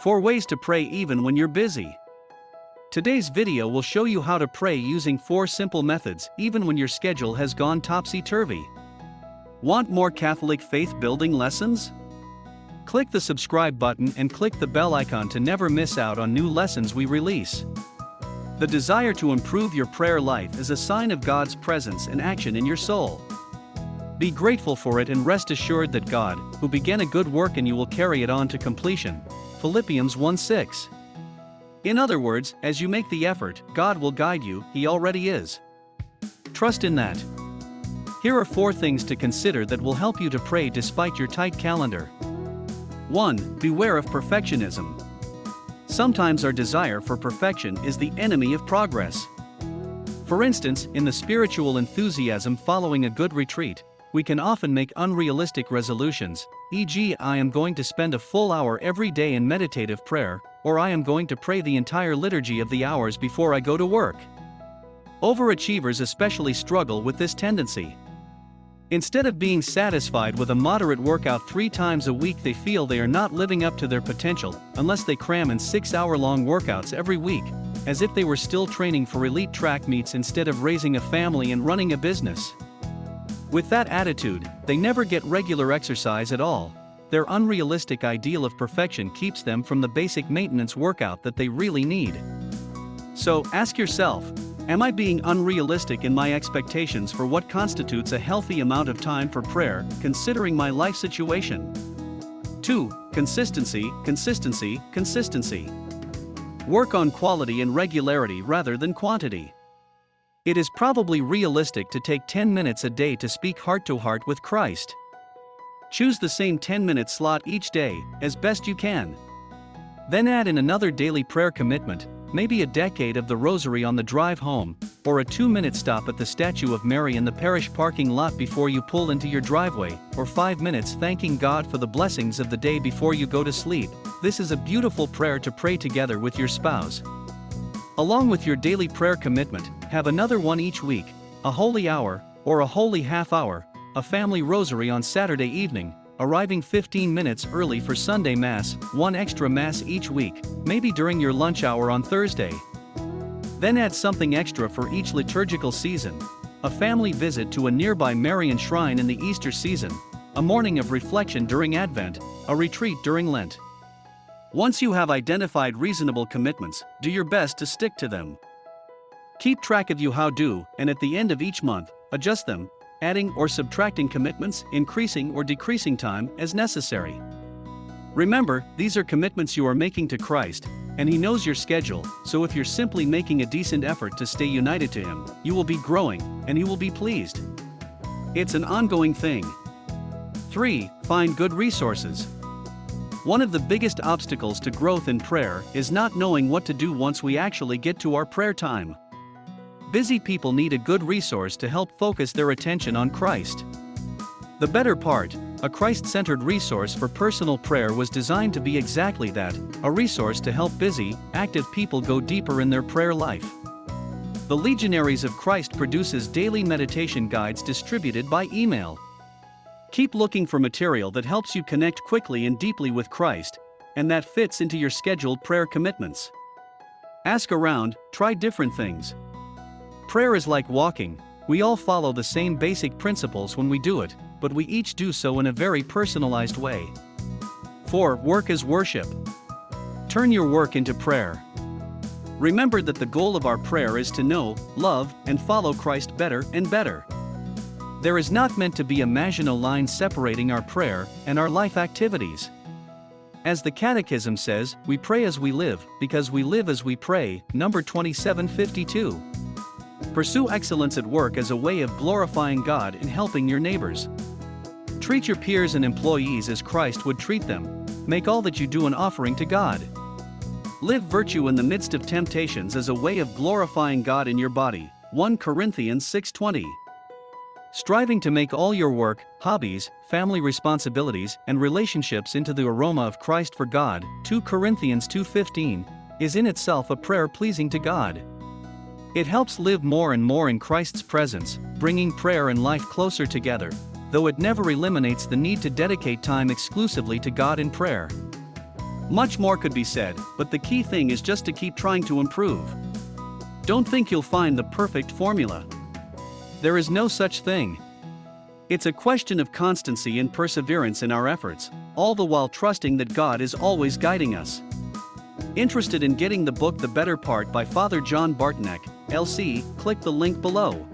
4 ways to pray even when you're busy. Today's video will show you how to pray using 4 simple methods even when your schedule has gone topsy-turvy. Want more Catholic faith-building lessons? Click the subscribe button and click the bell icon to never miss out on new lessons we release. The desire to improve your prayer life is a sign of God's presence and action in your soul. Be grateful for it and rest assured that God, who began a good work in you, will carry it on to completion. Philippians 1:6. In other words, as you make the effort, God will guide you, He already is. Trust in that. Here are 4 things to consider that will help you to pray despite your tight calendar. 1. Beware of perfectionism. Sometimes our desire for perfection is the enemy of progress. For instance, in the spiritual enthusiasm following a good retreat, we can often make unrealistic resolutions, e.g., I am going to spend a full hour every day in meditative prayer, or I am going to pray the entire liturgy of the hours before I go to work. Overachievers especially struggle with this tendency. Instead of being satisfied with a moderate workout 3 times a week, they feel they are not living up to their potential unless they cram in 6-hour-long workouts every week, as if they were still training for elite track meets instead of raising a family and running a business. With that attitude, they never get regular exercise at all. Their unrealistic ideal of perfection keeps them from the basic maintenance workout that they really need. So, ask yourself, am I being unrealistic in my expectations for what constitutes a healthy amount of time for prayer, considering my life situation? 2. Consistency, consistency, consistency. Work on quality and regularity rather than quantity. It is probably realistic to take 10 minutes a day to speak heart-to-heart with Christ. Choose the same 10-minute slot each day, as best you can. Then add in another daily prayer commitment, maybe a decade of the Rosary on the drive home, or a 2-minute stop at the statue of Mary in the parish parking lot before you pull into your driveway, or 5 minutes thanking God for the blessings of the day before you go to sleep. This is a beautiful prayer to pray together with your spouse. Along with your daily prayer commitment, have another one each week, a holy hour, or a holy half hour, a family rosary on Saturday evening, arriving 15 minutes early for Sunday Mass, 1 extra Mass each week, maybe during your lunch hour on Thursday. Then add something extra for each liturgical season, a family visit to a nearby Marian shrine in the Easter season, a morning of reflection during Advent, a retreat during Lent. Once you have identified reasonable commitments, do your best to stick to them. Keep track of your how-do, and at the end of each month, adjust them, adding or subtracting commitments, increasing or decreasing time as necessary. Remember, these are commitments you are making to Christ, and He knows your schedule, so if you're simply making a decent effort to stay united to Him, you will be growing, and He will be pleased. It's an ongoing thing. 3. Find good resources. One of the biggest obstacles to growth in prayer is not knowing what to do once we actually get to our prayer time. Busy people need a good resource to help focus their attention on Christ. The Better Part, a Christ-centered resource for personal prayer, was designed to be exactly that, a resource to help busy, active people go deeper in their prayer life. The Legionaries of Christ produces daily meditation guides distributed by email. Keep looking for material that helps you connect quickly and deeply with Christ, and that fits into your scheduled prayer commitments. Ask around, try different things. Prayer is like walking, we all follow the same basic principles when we do it, but we each do so in a very personalized way. 4. Work as worship. Turn your work into prayer. Remember that the goal of our prayer is to know, love, and follow Christ better and better. There is not meant to be a Maginot line separating our prayer and our life activities. As the Catechism says, we pray as we live, because we live as we pray, number 2752. Pursue excellence at work as a way of glorifying God and helping your neighbors. Treat your peers and employees as Christ would treat them. Make all that you do an offering to God. Live virtue in the midst of temptations as a way of glorifying God in your body. 1 Corinthians 6:20. Striving to make all your work, hobbies, family responsibilities, and relationships into the aroma of Christ for God, 2 Corinthians 2:15, is in itself a prayer pleasing to God. It helps live more and more in Christ's presence, bringing prayer and life closer together, though it never eliminates the need to dedicate time exclusively to God in prayer. Much more could be said, but the key thing is just to keep trying to improve. Don't think you'll find the perfect formula. There is no such thing. It's a question of constancy and perseverance in our efforts, all the while trusting that God is always guiding us. Interested in getting the book The Better Part by Father John Bartnek, LC, click the link below.